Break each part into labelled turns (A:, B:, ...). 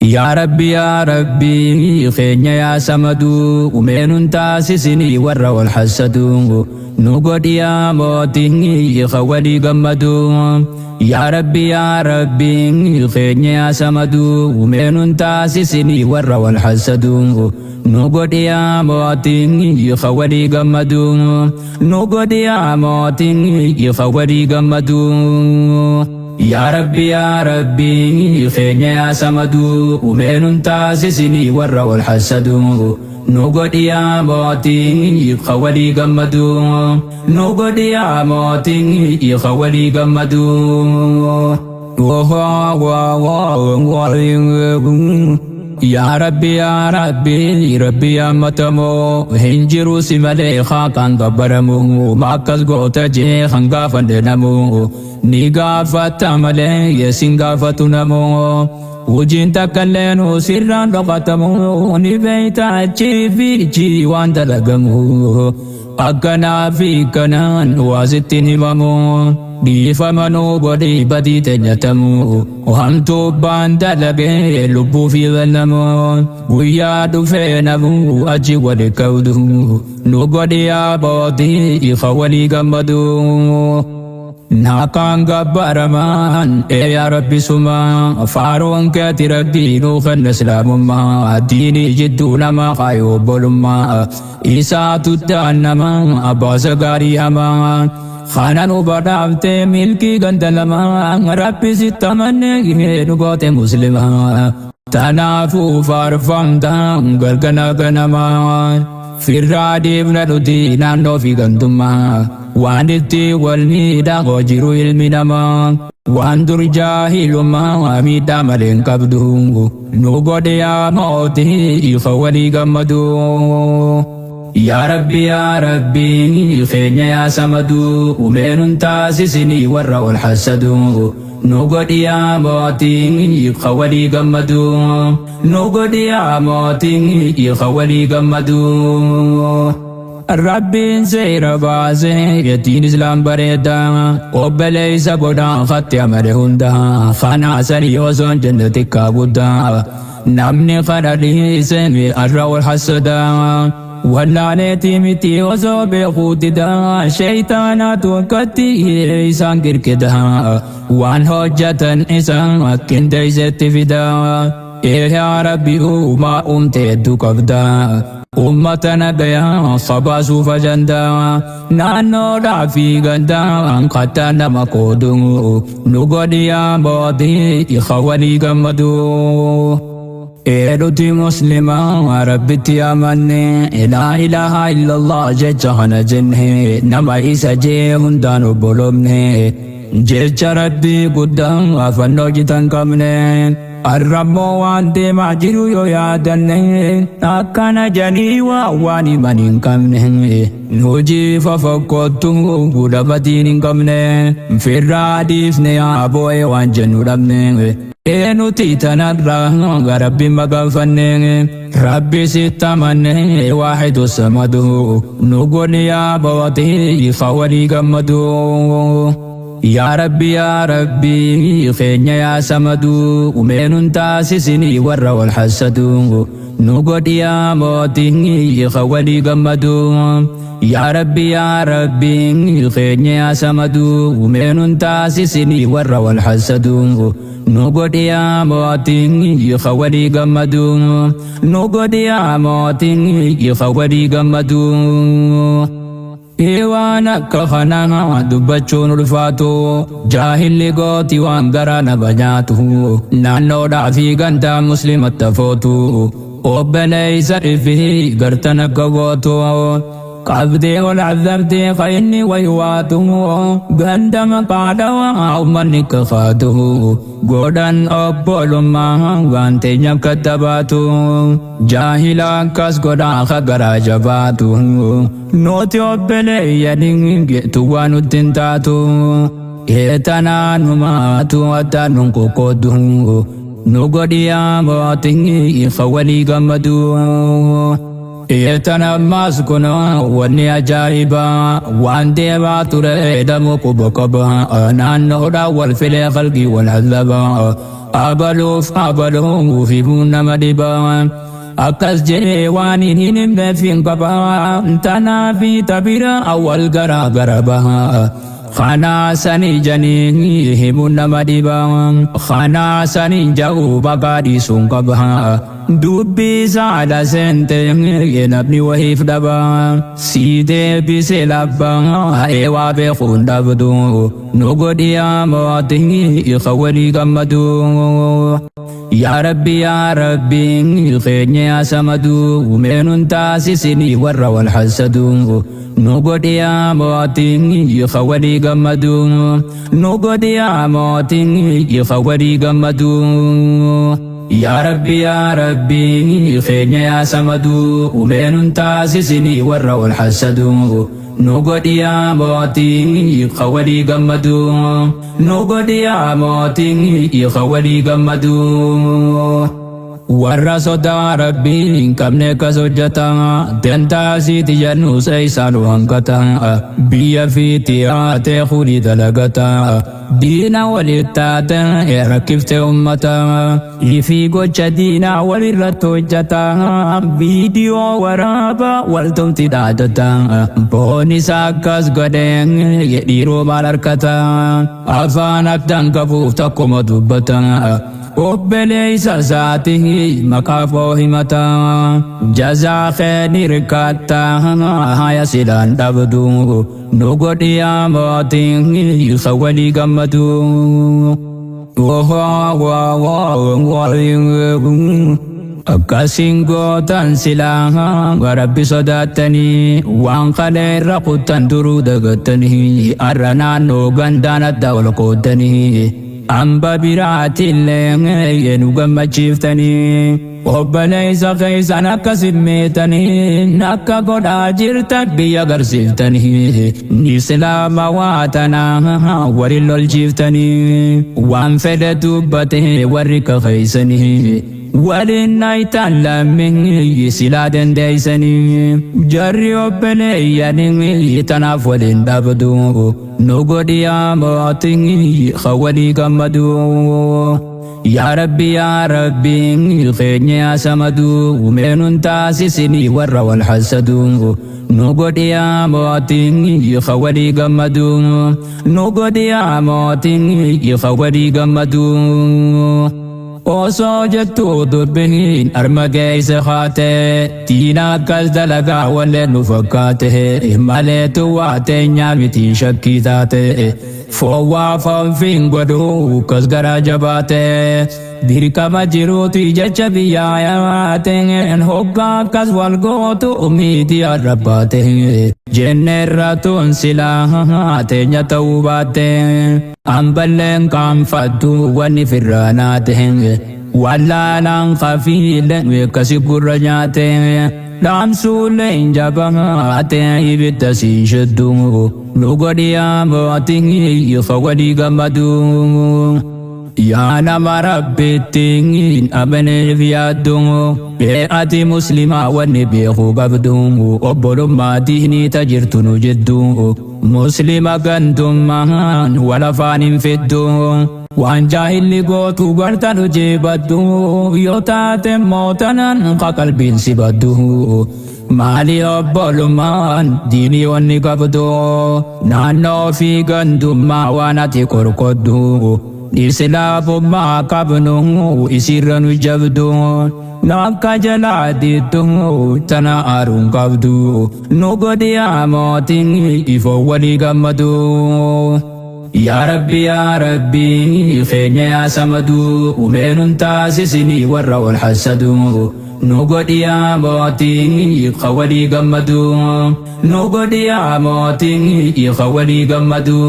A: يا ربي خينيا يا سمدو ومن تاسسني ورا والحسدو نقول يا موتني خوالي قمدو يا ربي خينيا يا سمدو ومن تاسسني ورا والحسدو نقول يا موتني خوالي قمدو نقول يا موتني خوالي قمدو يا ربي خينيا يا سمدو ومن تاسسني ورا والحسدو نقول يا موتي خوالي قمدو نقول يا موتي خوالي قمدو يا ربي يا متمو هنجرو سمالي خاقان دبرمو ماكس قوتا جي خنقافا دنمو نيقافا تامالي يسنقافا تنمو وجين تكلنو سران لقتمو نبيتا في جي وان دلقمو أكنا في كنان وازتني ممو ديفمنو بدي بدي تجتمو وهم توبان دلقي لبو في ظلمو ويا دفينمو أجي ولكودو نقود يا بوتي خوالي قمدو ناقان قبرمان يا ربي سما فارون كاتي ربي نوخ الاسلام ما ديني جدو لما خايوب لما إيسا تدانما أباس غاريما خانانو بدافت ملكي غندلما ربي ستمنى نقوت مسلما تنافو فارفام دام غرغنا غنما في الرادي بندوتي نانو في غندما واندتي والميدا غجرو المنما واندر جاهل ما وميدا ملين كبدو نقود يا موتي خوالي قمدو يا ربي خينيا يا سمدو ومن تاسسني ورا والحسدو نقود يا موتي خوالي قمدو نقود يا موتي خوالي قمدو ربي سير بازي يتين اسلام بريدا وبليس قدا خطي مرهندا خانا سريوزون جنتك قدا نمني خرالي سنوي أرى الحسدا ولا نتي متي وزوبي خوددا شيطانات وكتي إيسان كركدا وان حجة إيسان كندي زت فدا يا ربي ما أمتدو قبدا أمتنا بيا صباسو فجندا نانو دافي غندا قتنا مقودو نقود يا بودي خوالي قمدو إيروتي مسلمة ربتي أمني لا إله إلا الله جيجهنا جنه نما إيسا جيهن دانو بولمني جيج ربي قدام أفنو جتن كمني الرمو وانتي معجلو يو يادنه أكنا جني وواني منين كمنه نوجي ففقوتو قدبتين كمنه في الراديف نيا أبوي وانجنو رمنه إنو تيتنا ربي مغفنه ربي ستمنه واحد السمدو نقول يا بواتي خوالي قمدو يا ربي خينيا يا سمدو ومن تاسسني ورا والحسدو نقود يا موتي خوالي قمدو يا ربي خينيا يا سمدو ومن تاسسني ورا والحسدو نقود يا موتي خوالي قمدو نقود يا موتي خوالي قمدو إيوانا كخنا دبچون الفاتو جاهل لغوتي وانقرانا بجاتو نانو دعفي غنتا مسلم التفوتو وبني سرفه قرتنا قوتو قبدي والعذبتي خيني ويواتو غندم قادا وعمنك خاتو قودان أبول ما وانتي نكتباتو جاهلا كاس قودا خقرا جباتو نوتي أبلي يدين جئتو وانو تنتاتو إيتانا نماتو أتانو كوكودو نقودي يا موتي خوالي قمدو إيتنا ماسكنا وني أجايبا وان ديبا تريد مكبكبا أنا النهدا والفلي خلقي والعذبا abaluu fi nama dhibaa akkas jedhee waan hin himneefin qabaa tanaa fi tabira awwal garaa gara bahaa Khana sani jani himun nama dhibaa Khana sani ja'u baqaadhi sun qabaa dubbii saala seente namni wahiif dhabaa si deebisee labbaa eewaa beekuun dhabdu nu godhiyaa mootii iqa walii gammadu yaa rabbi keenya yaa samadu meenun taasisini warra wal hasadu nu godhiyaa mootii iqa walii gammadu nu godhiyaa mootii iqa walii gammadu yaa rabbi keenya yaa samadu meenun taasisini warra wal hasadu nu godhiyaa mootii iqa walii gammadu nu godhiyaa mootii iqa walii gammadu warra sodaa rabbii hin qabne kas hojjeta dantaasiiti jennu seeysaanu hangata biyya fiiti haatee kuni dalagata diina walittaate rakkifte ummata ifii gocha diina walirratti hojjeta viidiyoo waraaba waltumti dhaadata boonis akkas godheen dhiiroo maal harkata afaan akkan qabuuf takkuma dubbata obboleessa isaatiif maqaafoo himata jazaa keeni rikkaata haya silaan dhabdu nu godhiyaa mootii iqa walii gammadu akkasiin gootan silaa rabbi sodaattanii waan kaleerra kuttan duruu dagattanii arra naannoo gandaan adda ol qooddanii amba biraatillee nu gammachiiftanii obboleessa keessan akka simmeetanii akka godhaa jirtan biyya garsiiftanii islaama waa tanaa waliin lolchiiftanii waan fedhe dubbate warri kakeeysanii waliin naytan lammiin silaa dandeeysanii jarri obboleeyyanii tanaaf waliin dhabdu nu godhiyaa mootii iqa walii gammadu yaa rabbi keenya yaa samadu meenun taasisini warra wal hasadu nu godhiyaa mootii iqa walii gammadu nu godhiyaa mootii iqa walii gammadu osoo jettuu dubbiniin arma geeyse haate diina akkas dalagaa wallee nu fakkaate maleetu waa teenyaa miti shakkii taate foowwaa foonfiin godhuu kas garaa jabaate dirqama jiruuti jecha biyyaa yaateen hoggaa akkas wal gootu umiitii arrabbaate jenneerra tuun silaa teenya ta'uu baatte amballeen qaanfattu wanni firraanaate wallaalaan qafiileen weekkasi gurra nyaate dhaamsuuleen jabaate ibidda siin sheddu nu godhiyaa mootii iqa walii gammadu yaa nama rabbittiin amaneef yaaddu bee'ati muslimaa wanni beekuu qabdu obbolummaa diinii tajirtu nu jeddu muslima gantummaan wal afaan hin fiddu waan jaahilli gootu garta nu jeebaddu yoo taate mootanan qaqalbiin si baddu maali obbolummaan diinii wanni qabdu naannoo fi gandummaa waan ati qorqoddu islaamummaa qabnu isirra nu jabdu nakka jalaa dittu tana aaruun qabdu nu godhiyaa mootii ifa walii gammadu yaa rabbi keenya yaa samadu meenun taasisini warra wal hasadu nu godhiyaa mootii iqa walii gammadu nu godhiyaa mootii iqa walii gammadu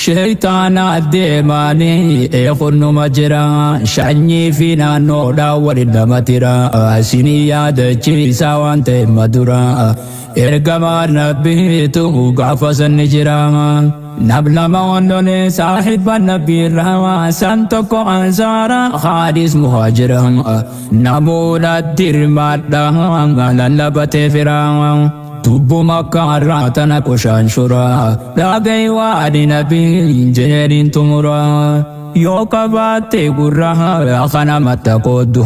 A: shaytaana deemaanii eegunnuma jira shanyii fi naannoodhaa waliin nama tira isinii yaadachiisaa waan ta'e madura ergamaan nabbiitu gaafa sanni jira nablama wandole saahiba nabirraa san tokko ansaara haadis muhaajira namoota dirmaadhaa lallabate firaa tubbu makkaarraa tana qoshaan shuraa dhaagayi waadi nabiin jeeriin tumuraa yoo qabaatte gurraa kana matta qooddu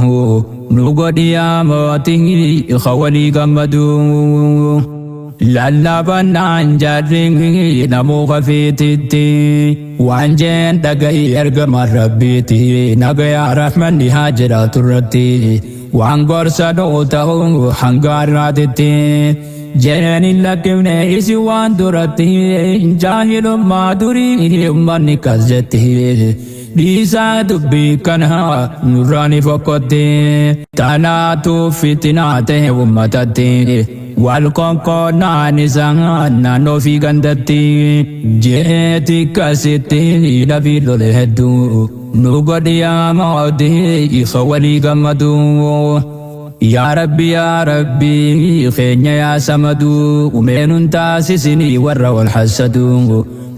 A: nu godhiyaa mootii iqa walii gammadu lallabannaan jaarri namuu qafiititti waan jeen dhaga'i ergama rabbiiti nagayaa rahmanni haa jiraatu irratti waan gorsa dhuu ta'u hangaarraatitti jeenin lakkifne isi waan duratti jaahilummaa durii ummanni kas jetti dhiisaa dubbii kana nurraani fokkotti tanaatu fitinaa ta'e ummatatti wal qoqqoonnaan isaan naannoo fi gandatti jeeti kasitti lafi lole hedduu nu godhiyaa mootii ifa walii gammadu yaa rabbi keenya yaa samadu umeenun taasisinii warra wal hassadu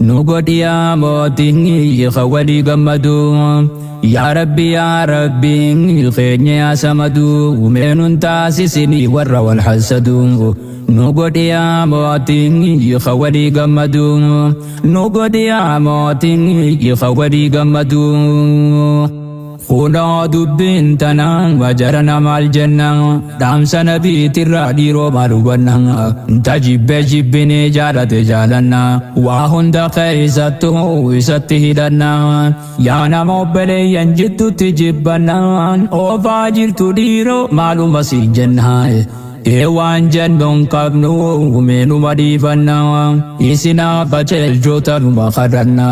A: nu godhiyaa mootii ifa walii gammadu yaa rabbi keenya yaa samadu umeenun taasisinii warra wal hassadu nu godhiyaa mootii ifa walii gammadu nu godhiyaa mootii ifa walii gammadu Kuna dubbin tanang wajarana mal jannah damsa nabi tirra diro marubanna tajibbe jibbine jalate jalanna wa hunda khaisatu isatti hidanna ya namo bele yanjittu tijibbanna o fajirtu diro maluma si jannah Ewan jannun qabnu umenu madifanna isina bachel jota numakhadanna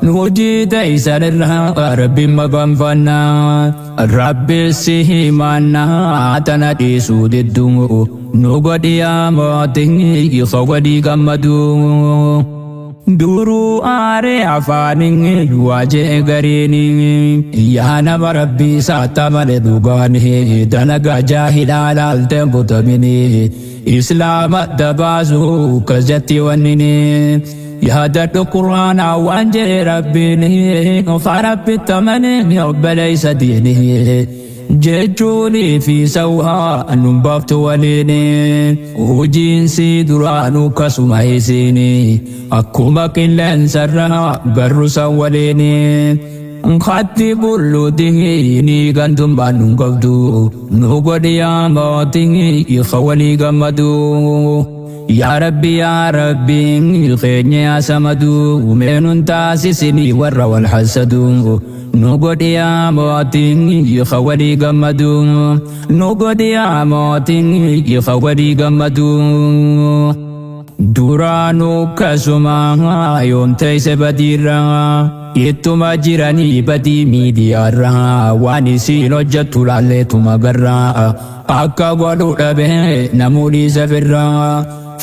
A: nujita isarra rabbi magamfanna rabbi sihimanna atana disu diddu nugadiya motin ikhawadi gammadu Duru are afanin waje garini ya nama rabbi sata male dugani dalaga jahilala altembutamini islam dabazu kazati wanini ya dadu qur'ana wanje rabbini farabbi tamani yabbalaysa dini jechuli fi sawha anubaftu walini ujinsi duranu kasumaisini akkuma qilleen sarra garru sawwalini khatti bullu dini gandum banun qabdu nu godhiyaa mootii ifa walii gammadu Ya Rabbi keenya yaa samadu umeenun taasisini warra wal hassadu nu godhiyaa mootii ifa walii gammadu nu godhiyaa mootii ifa walii gammadu Duraanu kasuma yoomteeyse badiirra ittuma jiranii badii miidiyaarra waan isiin hojjettu laalleetuma garra akka godhu dhabe namuu dhiisa firra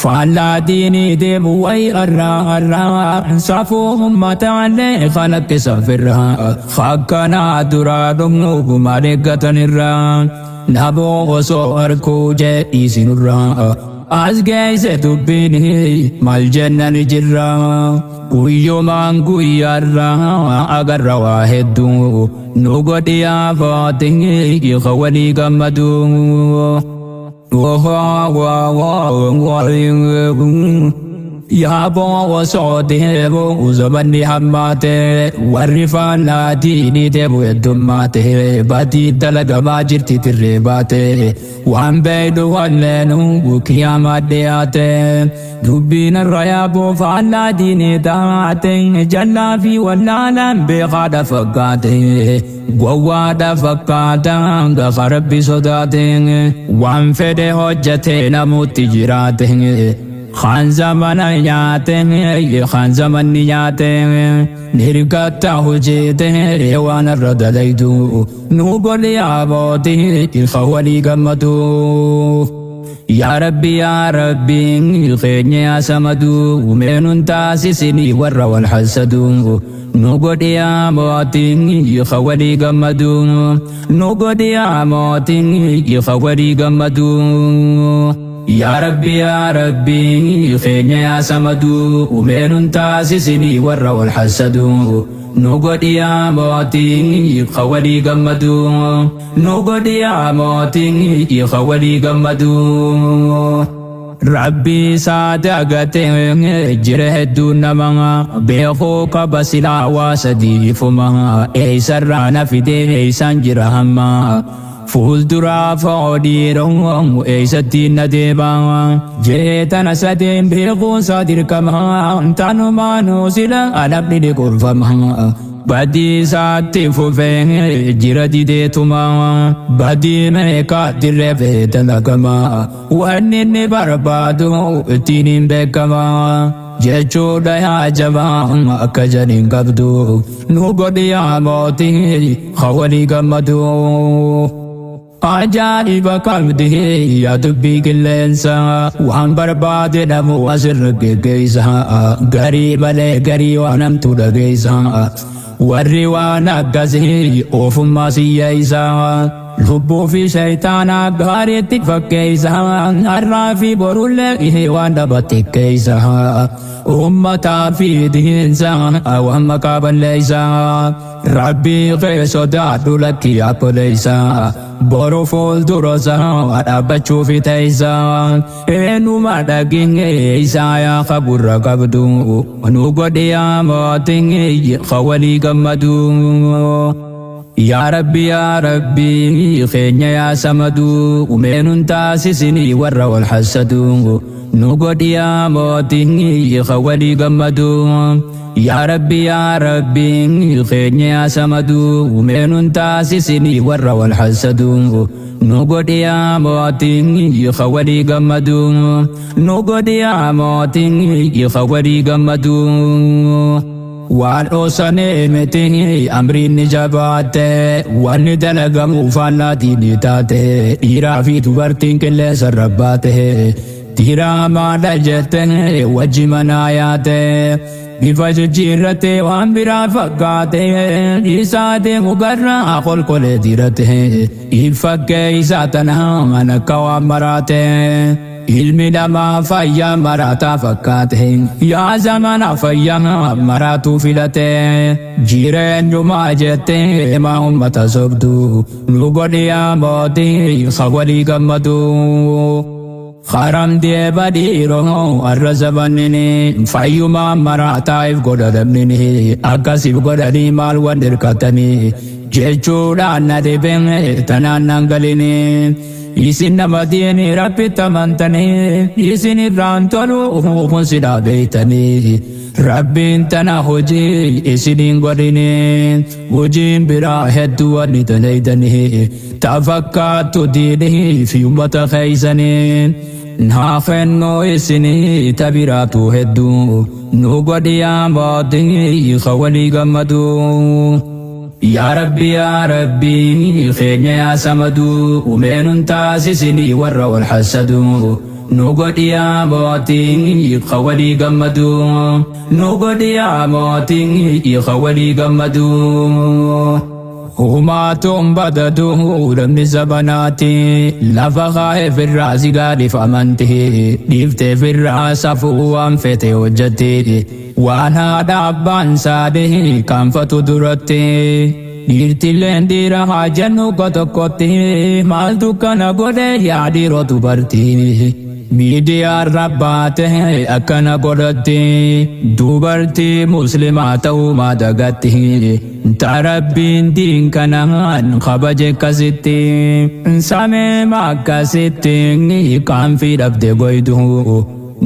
A: faallaa diinii deemu way'arraa safuu ummataallee kalaqqisa firra fakkanaa duraa dhumnu gumaa deeggatanirra naboo osoo arkuu jedhiisinurra Asgeise dubbini mal jannaan jirra guyyumaan guyyaarra agarra waa hedduu nu godhiyaa mootii ifa walii gammadu Yaaboo osoo deemu zamanni hammaate warri faallaa diinii deemu heddummaate badii dalagamaa jirti tirree baate waan beeynu walleenu kiyaamaa dhiyaate dubbiin irra yaaboo faallaa diinii taate jallaa fi wallaalaan beekaadha fakkaate gowwaadha fakkaata gafa rabbi sodaate waan fedhe hojjete namutti jiraate Khan zamana nyaate khan zamanni nyaate nirgatta hojjete waan irra dalaydu nu godhiyaa mootii ifa walii gammadu Ya Rabbi keenya yaa samadu umeenun taasisini warra wal hassadu nu godhiyaa mootii ifa walii gammadu nu godhiyaa mootii ifa walii gammadu Ya Rabbi keenya yaa samadu umeenun taasisini warra wal hassadu nu godhiyaa mootii ifa walii gammadu nu godhiyaa mootii ifa walii gammadu Rabbi saadagate jira hedduu nama beekuu qaba silaa waa sadiifuma eeysarraana fidee eeysan jira hamma fuulduraa fa'oo dhiiroo eeysattiin adeemaa jeetana sadeen beekuu sadirkama tanumaanuu sila alabni dhiqurfama badii saatti fufee jira dideetuma badii meeqa dirree dalagama wanni inni barbaadu ittiin hin beekama jechuudha yaa jabaa akka jedhin qabdu nu godhi yaa mootii hawalii gammadu ajaa'iba qabdi yaa dubbii qilleensa waan barbaade dhabu asirra geggeessa garii malee garii waan hamtu dhageessa warri waan akkasii ofummaa siyyeessa lubbuu fi shaytaanaa gaariitti fakkeessa har'aa fi borullee waan dhabatti keessa ummataa fi diinsa waan maqaa balleessa rabbii kee sodaadhu lakkii akkoleessa boru fuuldurasa dhaabbachuuf teessa eenyuma dhageessa yaa qaburra qabdu nu godhi yaa mootii hawalii gammadu yaa rabbi keenya yaa samadu umeenun taasisini warra wal hassadu nu godhi yaa mootii hawalii gammadu yaa rabbi keenya yaa samadu umeenun taasisini warra wal hassadu nu godhi yaa mootii hawalii gammadu nu godhi yaa mootii hawalii gammadu waan osanee miti amriin ni jabaate wanni dalagamu faallaatiin taate dhiiraa fi dubartiin qilleensa rabbaate dhiiraa maadha jette wajji manaa yaate bifa jijjiirrate waan biraa fakkaate isaa deemu garraa qolqolee dirate ifakkee isaa tanaa mana akka waan maraate ilmi namaa fayyaa maraataa fakkaate yaa zamana fayyaa maraatuu filate jireenyumaa jette maa ummata sobdu nu godhi yaa mootii hawalii gammadu haram deeba dhiiroo arra zabannini fayyumaa maraataaf godhadamnini akkasiif godhanii maal wan hirkatanii jechuudhaan na dhibeen tanaan nangalini isin nama diini rabbitti amantanii isin irraan toluu sidaa beeytanii rabbiin tana hojii isiniin godhini hojiin biraa hedduu wanni taleeydanii tafakkaattu diinii fi ummata keeysanii naa kennoo isinii tabiraatu hedduu nu godhi yaa mootii hawalii gammadu yaa rabbi keenya yaa samadu umeenun taasisini warra wal hassadu nu godhi yaa mootii hawalii gammadu nu godhi yaa mootii hawalii gammadu humaatuun badadu namni zabanaati lafa kaa'ee firraa si gaadhiif amanti dhiiftee firraa safuu waan fete hojjette waan haadha abbaan saadee kaanfatu duratti dhiirtilleen dhiira haa jennu tokkotti maaltu kana godhe yaa dhiiroo dubartii miidiyaan rabbaate akkana godhatti dubartii muslimaa ta'uu maa dagatti tarabbiin diin kanaan kabaje akkasitti samee akkasitti qaanfii dhabde goydu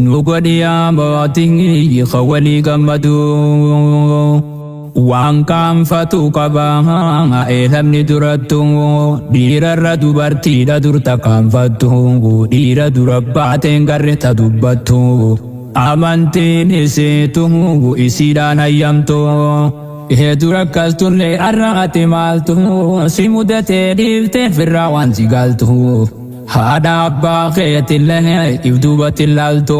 A: nu godhi yaa mootii hawalii gammadu waan kaanfatu qaba eelamni durattu dhiirarra dubartiidha durta kaanfattu dhiira dura baateen garreta dubbattu amantiin isiitu isiidhaan hayyamtu dura akkas turre arraati maaltu si mudatee dhiiftee firraa waan si galtu haadha abbaa keetillee if duubatti ilaaltu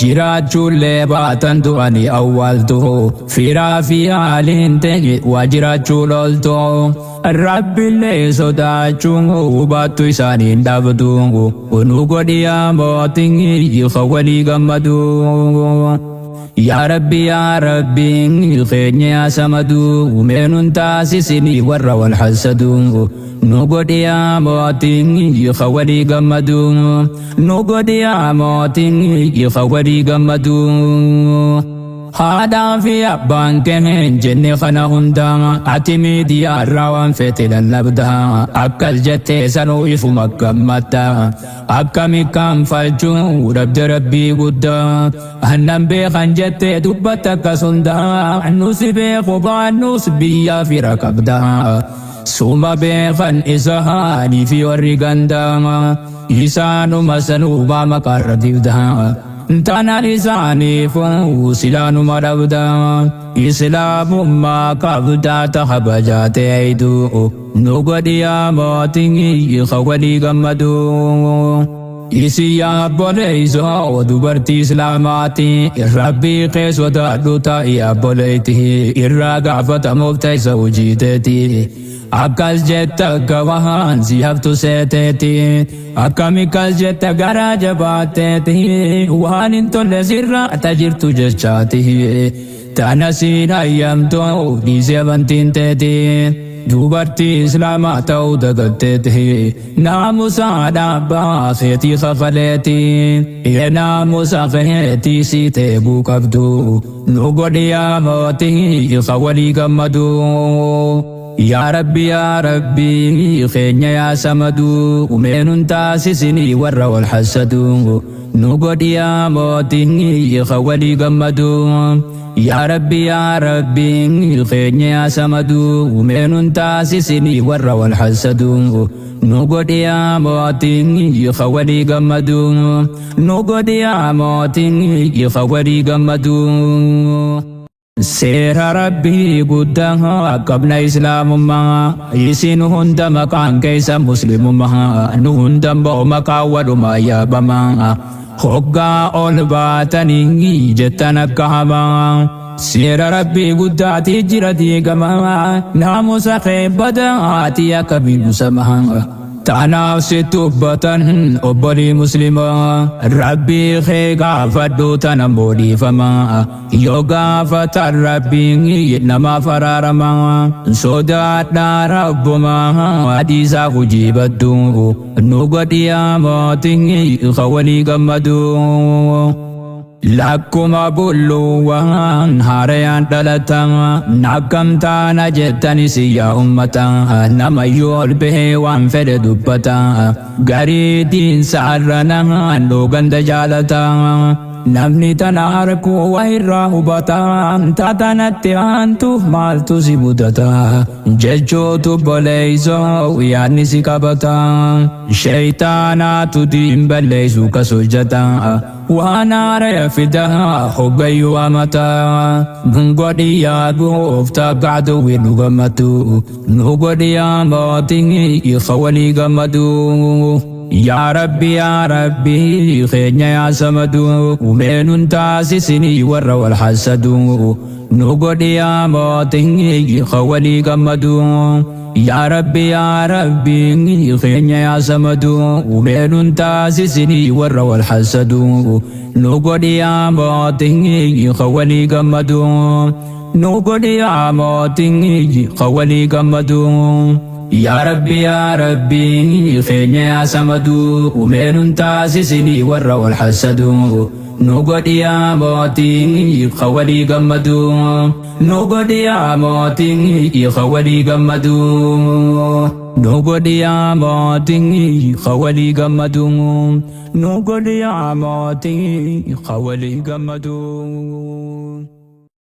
A: jiraachuullee baatan du'anii awwaaltu firaa fi haaliin ta'e waa jiraachuu loltu rabbillee sodaachuun hubattu isaaniin dhabdu nu godhi yaa mootii hawalii gammadu yaa rabbi keenya yaa samadu umeenun taasisini warra wal hassadu نقديا موتين يخولي قمدو نقديا موتين يخولي قمدو هذا في أبان كمين جني خنا هندا أتمي ديا راوان فتل اللبدا أكل جتة سنويف مكمتا أكمي كام فالجو ربي قدا هنم بيخان جتة دبتك سندا نسبي خبا نسبي في ركبدا سوما بيخان إسهاني في ورقندا إسانو مسنو بامكار ديودا تانا لساني فوسلان مربدا إسلام ما قبدا تخبجات عيدو نقديا موتين خوالي غمدو إسيا بوليزو دبرتي إسلاماتي ربي قيس ودادوتا يا بوليتي إراغا فتموفتي زوجيتي Akkas jetta gawahan si haftu seeteti akkamikas jetta gara jabaateti waan hin tolle sirra tajirtu jechaati tana siin hayyamtu dhiisee amantiin teeti dubartii islaamaa ta'uu dagatteeti naamusa dhaabbaa feetii kafaleeti naamusa feetii si teeguu qabdu nu godhiyaa mootii walii gammadu يا ربي خينيا يا سمدو ومن تاسسني ورا والحسدو نقول يا موتني خوالي قمدو يا ربي خينيا يا سمدو ومن تاسسني ورا والحسدو نقول يا موتني خوالي قمدو نقول يا موتني خوالي قمدو سير ربي قدها قبل إسلام ما يسين هند مكان كيس مسلم ما نهند مكا ودما يابما خوكا أولباتني جتنا كهما سير ربي قدها تجرتي كما ناموس خيبتا آتيا كبير سمها تانا ستوبتن أبري مسلما ربي خيغا فدو تنمبولي فما يوغا فتر ربي نما فرارما صدات رب ما حديثا خجيبتو نغديا موتي خوالي غمدو لكما بلوان هاريان دلتا ناكمتا نجتني سيا أمتا نما يول به وان فرد دبتا غريدين سعرنا لوغن دجالتا نمني تناركو ويراه بطا تاتنتي أنتو مالتو سيبودتا ججو تبوليزو يعني سيكابتا شيطانات دين بليزو كسجتا وانا ريفدها حبي ومتا نقودي يا بوفتا قعدو ونغمتو نقودي يا موتي يخولي غمدو يا ربي خينيا يا سمدو ومن تاسسني ورا والحسدو نقودي يا موتي خوالي غمدو يا ربي خينيا يا سمدو ومن تاسسني ورا والحسدو نقودي يا موتي خوالي غمدو نقودي يا موتي خوالي غمدو يا ربي خينيا يا سمدو ومن تاسسني ورا والحسدو نقودي يا موتي خوالي غمدو نقودي يا موتي خوالي غمدو نقودي يا موتي خوالي غمدو نقودي يا موتي خوالي غمدو